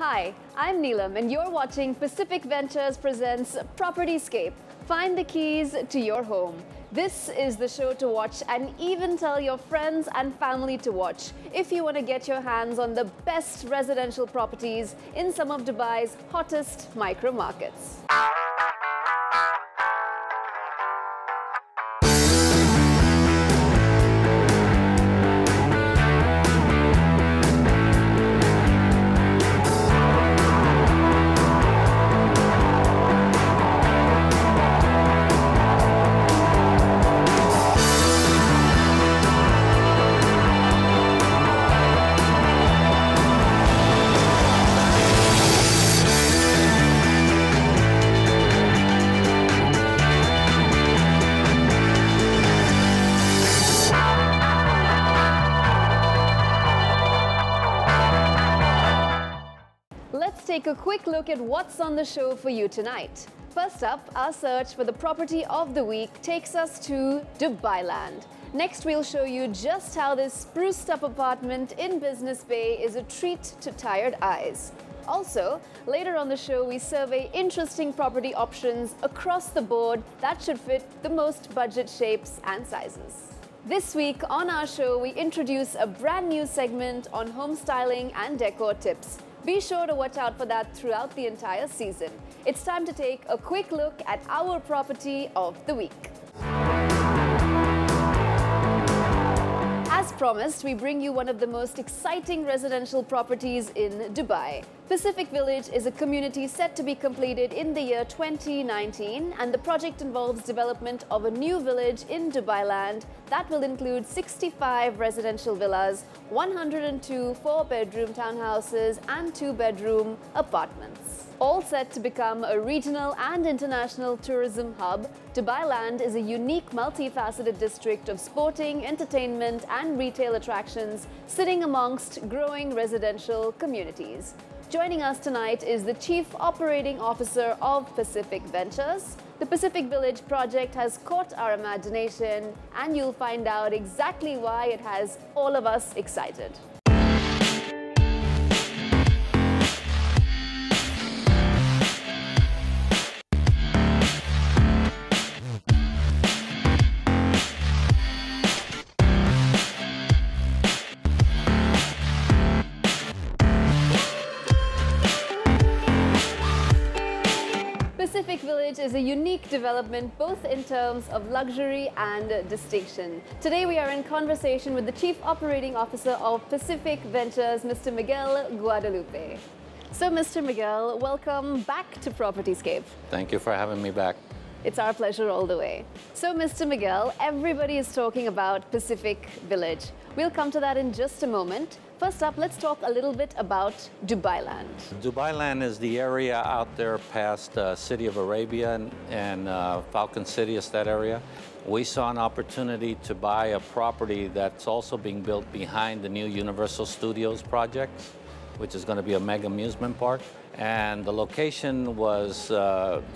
Hi, I'm Neelam and you're watching Pacific Ventures presents PropertyScape. Find the keys to your home. This is the show to watch and even tell your friends and family to watch if you want to get your hands on the best residential properties in some of Dubai's hottest micro markets. Let's take a quick look at what's on the show for you tonight. First up, our search for the property of the week takes us to Dubai Land. Next, we'll show you just how this spruced up apartment in Business Bay is a treat to tired eyes. Also, later on the show, we survey interesting property options across the board that should fit the most budget shapes and sizes. This week on our show, we introduce a brand new segment on home styling and decor tips. Be sure to watch out for that throughout the entire season. It's time to take a quick look at our property of the week. As promised, we bring you one of the most exciting residential properties in Dubai. Pacific Village is a community set to be completed in the year 2019, and the project involves development of a new village in Dubai Land that will include 65 residential villas, 102 four-bedroom townhouses and two-bedroom apartments. All set to become a regional and international tourism hub, Dubai Land is a unique multifaceted district of sporting, entertainment and retail attractions sitting amongst growing residential communities. Joining us tonight is the Chief Operating Officer of Pacific Ventures. The Pacific Village project has caught our imagination, and you'll find out exactly why it has all of us excited. Pacific Village is a unique development both in terms of luxury and distinction. Today we are in conversation with the Chief Operating Officer of Pacific Ventures, Mr. Miguel Guadalupe. So Mr. Miguel, welcome back to PropertyScape. Thank you for having me back. It's our pleasure all the way. So Mr. Miguel, everybody is talking about Pacific Village. We'll come to that in just a moment. First up, let's talk a little bit about Dubai Land. Dubai Land is the area out there past City of Arabia and Falcon City is that area. We saw an opportunity to buy a property that's also being built behind the new Universal Studios project, which is going to be a mega amusement park. And the location was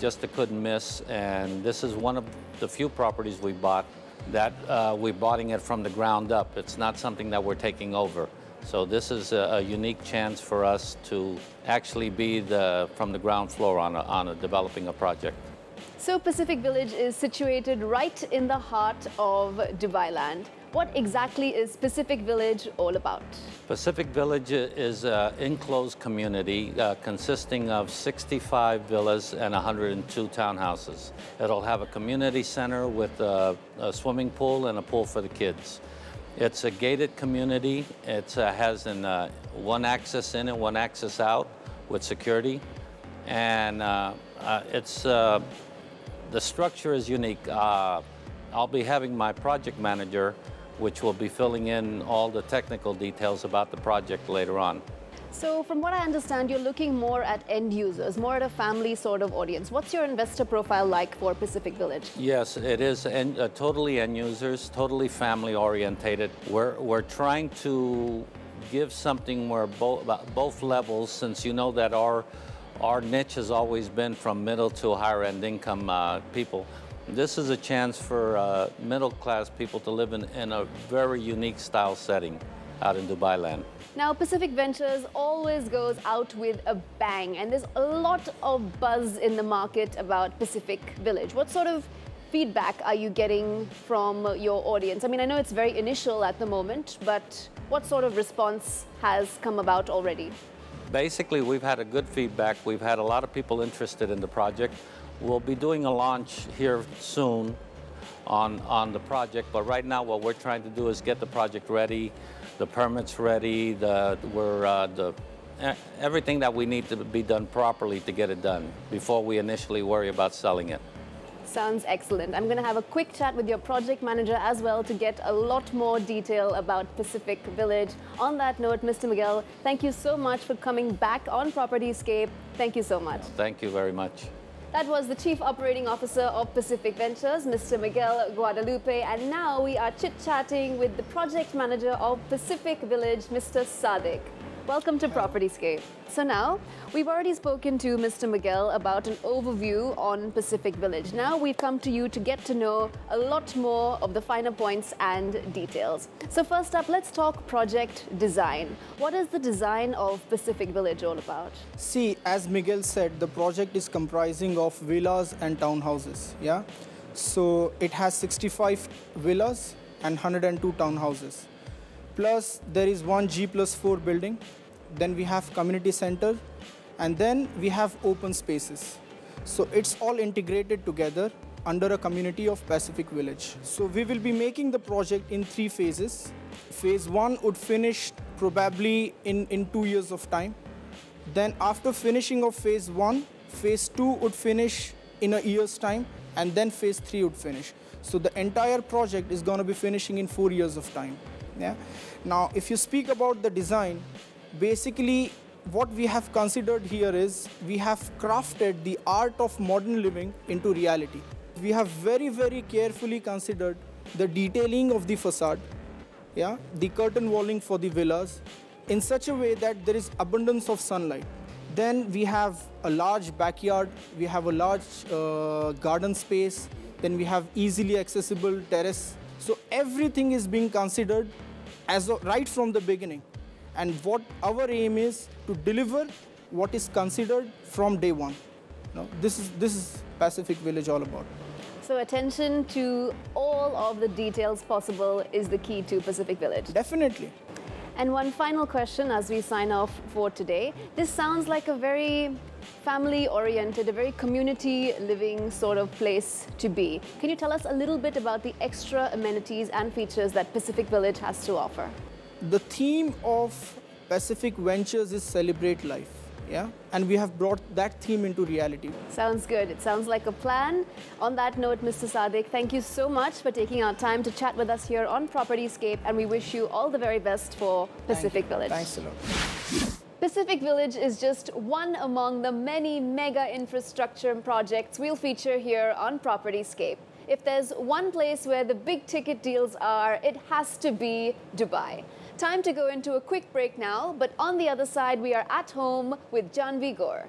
just a couldn't miss. And this is one of the few properties we bought that we're buying it from the ground up. It's not something that we're taking over. So this is a unique chance for us to actually be from the ground floor on developing a project. So Pacific Village is situated right in the heart of Dubai Land. What exactly is Pacific Village all about? Pacific Village is an enclosed community consisting of 65 villas and 102 townhouses. It'll have a community center with a swimming pool and a pool for the kids. It's a gated community. It has one access in and one access out with security. And the structure is unique. I'll be having my project manager, which will be filling in all the technical details about the project later on. So from what I understand, you're looking more at end users, more at a family sort of audience. What's your investor profile like for Pacific Village? Yes, it is totally end users, totally family orientated. We're trying to give something where both levels, since you know that our niche has always been from middle to higher end income people. This is a chance for middle class people to live in a very unique style setting out in Dubai Land. Now, Pacific Ventures always goes out with a bang, and there's a lot of buzz in the market about Pacific Village. What sort of feedback are you getting from your audience? I mean, I know it's very initial at the moment, but what sort of response has come about already? Basically, we've had a good feedback. We've had a lot of people interested in the project. We'll be doing a launch here soon on the project, but right now what we're trying to do is get the project ready, the permits ready, everything that we need to be done properly to get it done before we initially worry about selling it. Sounds excellent. I'm going to have a quick chat with your project manager as well to get a lot more detail about Pacific Village. On that note, Mr. Miguel, thank you so much for coming back on PropertyScape. Thank you so much. Thank you very much. That was the Chief Operating Officer of Pacific Ventures, Mr. Miguel Guadalupe. And now we are chit-chatting with the Project Manager of Pacific Village, Mr. Sadiq. Welcome to PropertyScape. So now, we've already spoken to Mr. Miguel about an overview on Pacific Village. Now we've come to you to get to know a lot more of the finer points and details. So first up, let's talk project design. What is the design of Pacific Village all about? See, as Miguel said, the project is comprising of villas and townhouses, yeah? So it has 65 villas and 102 townhouses. Plus, there is one G+4 building. Then we have community center, and then we have open spaces. So it's all integrated together under a community of Pacific Village. So we will be making the project in 3 phases. Phase 1 would finish probably in 2 years of time. Then after finishing of phase 1, phase 2 would finish in a year's time, and then phase 3 would finish. So the entire project is going to be finishing in 4 years of time. Yeah. Now, if you speak about the design, basically what we have considered here is we have crafted the art of modern living into reality. We have very, very carefully considered the detailing of the facade, yeah, the curtain walling for the villas in such a way that there is abundance of sunlight. Then we have a large backyard, we have a large garden space, then we have easily accessible terrace. So everything is being considered right from the beginning. And what our aim is to deliver what is considered from day one. Now, this is Pacific Village all about. So attention to all of the details possible is the key to Pacific Village. Definitely. And one final question as we sign off for today. This sounds like a very family-oriented, a very community living sort of place to be. Can you tell us a little bit about the extra amenities and features that Pacific Village has to offer? The theme of Pacific Ventures is Celebrate Life, yeah? And we have brought that theme into reality. Sounds good. It sounds like a plan. On that note, Mr. Sadiq, thank you so much for taking our time to chat with us here on PropertyScape, and we wish you all the very best for Pacific Village. Thanks a lot. Pacific Village is just one among the many mega infrastructure projects we'll feature here on PropertyScape. If there's one place where the big ticket deals are, it has to be Dubai. Time to go into a quick break now, but on the other side, we are at home with Janvi Gaur.